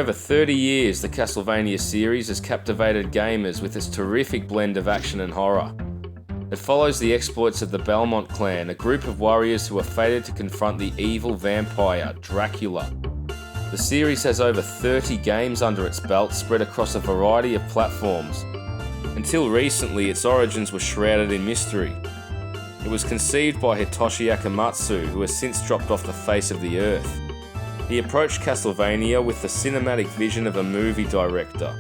over 30 years, the Castlevania series has captivated gamers with its terrific blend of action and horror. It follows the exploits of the Belmont clan, a group of warriors who are fated to confront the evil vampire, Dracula. The series has over 30 games under its belt, spread across a variety of platforms. Until recently, its origins were shrouded in mystery. It was conceived by Hitoshi Akamatsu, who has since dropped off the face of the earth. He approached Castlevania with the cinematic vision of a movie director,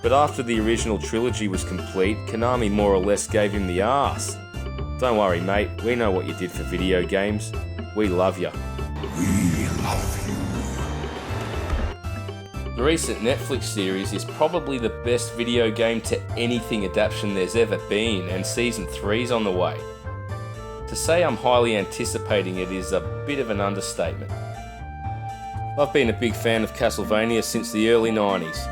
but after the original trilogy was complete, Konami more or less gave him the arse. Don't worry mate, we know what you did for video games. We love ya. We love you. The recent Netflix series is probably the best video game to anything adaptation there's ever been, and Season 3's on the way. To say I'm highly anticipating it is a bit of an understatement. I've been a big fan of Castlevania since the early 90s.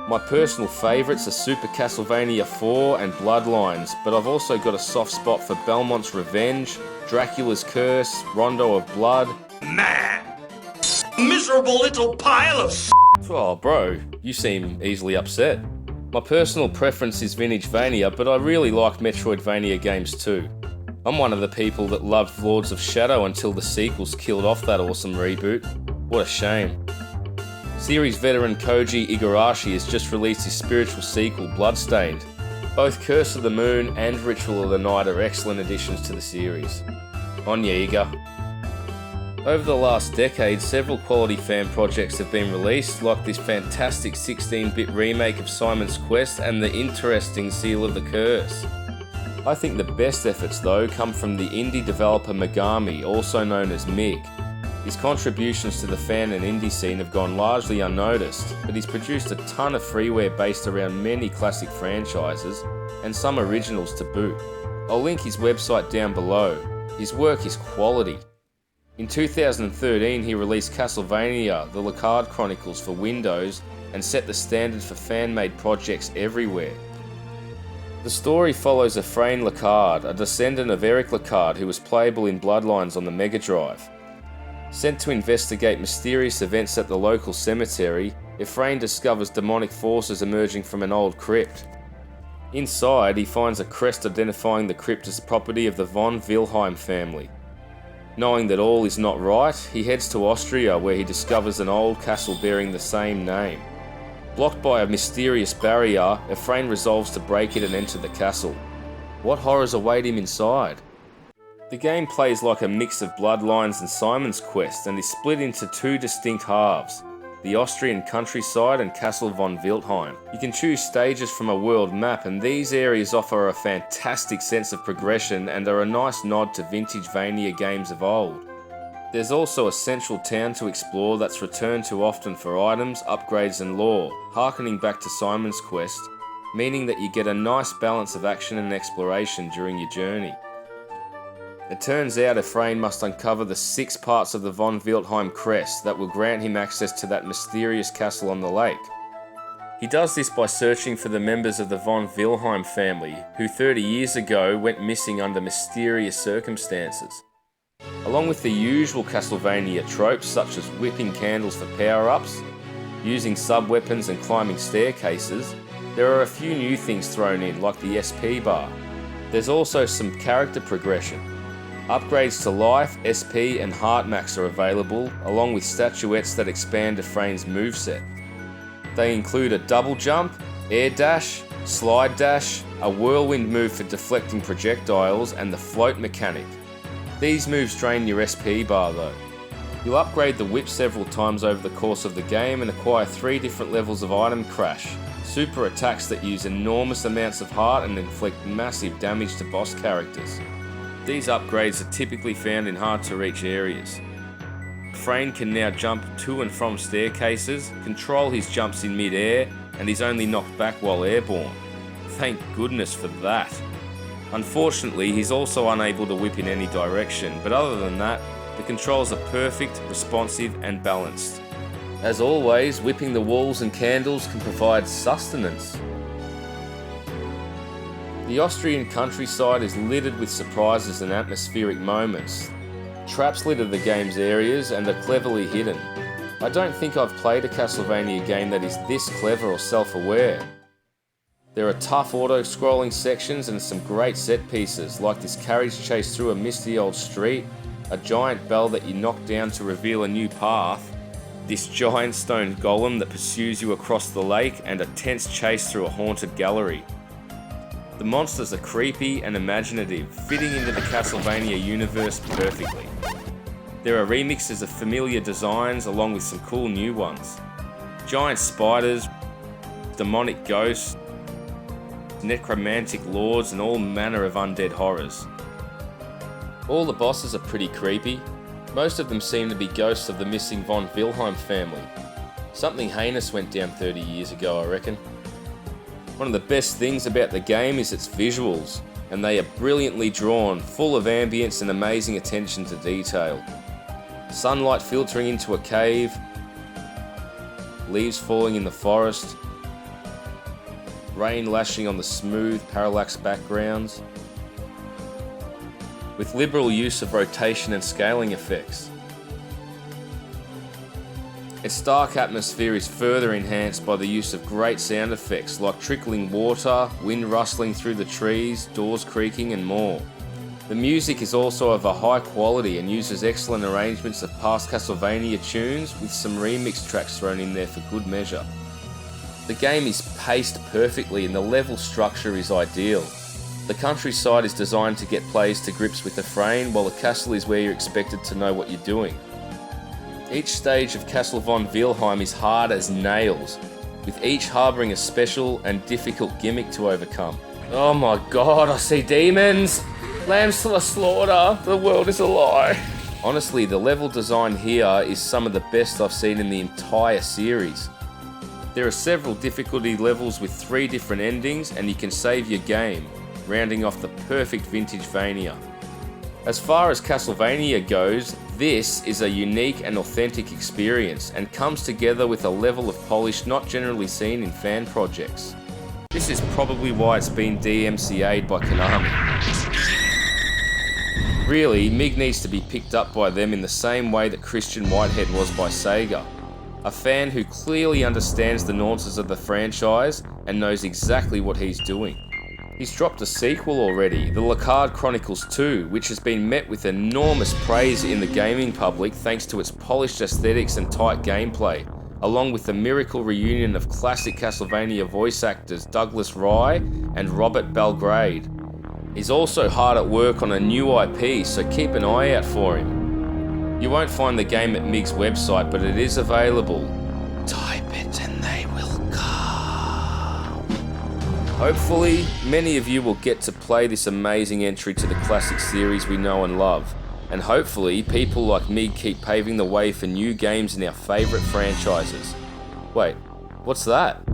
My personal favourites are Super Castlevania 4 and Bloodlines, but I've also got a soft spot for Belmont's Revenge, Dracula's Curse, Rondo of Blood. Man! Miserable little pile of Oh bro, you seem easily upset. My personal preference is Vintage-vania, but I really like Metroidvania games too. I'm one of the people that loved Lords of Shadow until the sequels killed off that awesome reboot. What a shame. Series veteran Koji Igarashi has just released his spiritual sequel, Bloodstained. Both Curse of the Moon and Ritual of the Night are excellent additions to the series. On ya, Iga. Over the last decade, several quality fan projects have been released, like this fantastic 16-bit remake of Simon's Quest and the interesting Seal of the Curse. I think the best efforts, though, come from the indie developer Megami, also known as MIG. His contributions to the fan and indie scene have gone largely unnoticed, but he's produced a ton of freeware based around many classic franchises, and some originals to boot. I'll link his website down below. His work is quality. In 2013, he released Castlevania, the Lecarde Chronicles for Windows, and set the standard for fan-made projects everywhere. The story follows Ephraim Lecarde, a descendant of Eric Lecarde who was playable in Bloodlines on the Mega Drive. Sent to investigate mysterious events at the local cemetery, Ephraim discovers demonic forces emerging from an old crypt. Inside, he finds a crest identifying the crypt as property of the von Wilhelm family. Knowing that all is not right, he heads to Austria where he discovers an old castle bearing the same name. Blocked by a mysterious barrier, Ephraim resolves to break it and enter the castle. What horrors await him inside? The game plays like a mix of Bloodlines and Simon's Quest and is split into two distinct halves, the Austrian countryside and Castle von Wilhelm. You can choose stages from a world map, and these areas offer a fantastic sense of progression and are a nice nod to Vintage-vania games of old. There's also a central town to explore that's returned to often for items, upgrades and lore, harkening back to Simon's Quest, meaning that you get a nice balance of action and exploration during your journey. It turns out Ephraim must uncover the 6 parts of the von Wilhelm crest that will grant him access to that mysterious castle on the lake. He does this by searching for the members of the von Wilhelm family, who 30 years ago went missing under mysterious circumstances. Along with the usual Castlevania tropes such as whipping candles for power-ups, using sub-weapons and climbing staircases, there are a few new things thrown in, like the SP bar. There's also some character progression. Upgrades to life, SP and heart max are available, along with statuettes that expand Ephraim's moveset. They include a double jump, air dash, slide dash, a whirlwind move for deflecting projectiles, and the float mechanic. These moves drain your SP bar though. You'll upgrade the whip several times over the course of the game and acquire 3 different levels of item crash, super attacks that use enormous amounts of heart and inflict massive damage to boss characters. These upgrades are typically found in hard to reach areas. Ephraim can now jump to and from staircases, control his jumps in mid-air, and is only knocked back while airborne. Thank goodness for that. Unfortunately, he's also unable to whip in any direction, but other than that, the controls are perfect, responsive and balanced. As always, whipping the walls and candles can provide sustenance. The Austrian countryside is littered with surprises and atmospheric moments. Traps litter the game's areas and are cleverly hidden. I don't think I've played a Castlevania game that is this clever or self-aware. There are tough auto-scrolling sections and some great set pieces, like this carriage chase through a misty old street, a giant bell that you knock down to reveal a new path, this giant stone golem that pursues you across the lake, and a tense chase through a haunted gallery. The monsters are creepy and imaginative, fitting into the Castlevania universe perfectly. There are remixes of familiar designs along with some cool new ones. Giant spiders, demonic ghosts, necromantic lords, and all manner of undead horrors. All the bosses are pretty creepy. Most of them seem to be ghosts of the missing von Wilhelm family. Something heinous went down 30 years ago, I reckon. One of the best things about the game is its visuals, and they are brilliantly drawn, full of ambience and amazing attention to detail. Sunlight filtering into a cave, leaves falling in the forest, rain lashing on the smooth, parallax backgrounds, with liberal use of rotation and scaling effects. Its dark atmosphere is further enhanced by the use of great sound effects like trickling water, wind rustling through the trees, doors creaking, and more. The music is also of a high quality and uses excellent arrangements of past Castlevania tunes with some remix tracks thrown in there for good measure. The game is paced perfectly and the level structure is ideal. The countryside is designed to get players to grips with the frame, while the castle is where you're expected to know what you're doing. Each stage of Castle von Wilhelm is hard as nails, with each harbouring a special and difficult gimmick to overcome. Oh my god, I see demons! Lambs to the slaughter, the world is a lie. Honestly, the level design here is some of the best I've seen in the entire series. There are several difficulty levels with 3 different endings, and you can save your game, rounding off the perfect vintage Vania. As far as Castlevania goes, this is a unique and authentic experience and comes together with a level of polish not generally seen in fan projects. This is probably why it's been DMCA'd by Konami. Really, MiG needs to be picked up by them in the same way that Christian Whitehead was by Sega. A fan who clearly understands the nuances of the franchise and knows exactly what he's doing. He's dropped a sequel already, the Lecarde Chronicles 2, which has been met with enormous praise in the gaming public thanks to its polished aesthetics and tight gameplay, along with the miracle reunion of classic Castlevania voice actors Douglas Rye and Robert Belgrade. He's also hard at work on a new IP, so keep an eye out for him. You won't find the game at MiG's website, but it is available. Type it and they will come. Hopefully, many of you will get to play this amazing entry to the classic series we know and love. And hopefully, people like me keep paving the way for new games in our favourite franchises. Wait, what's that?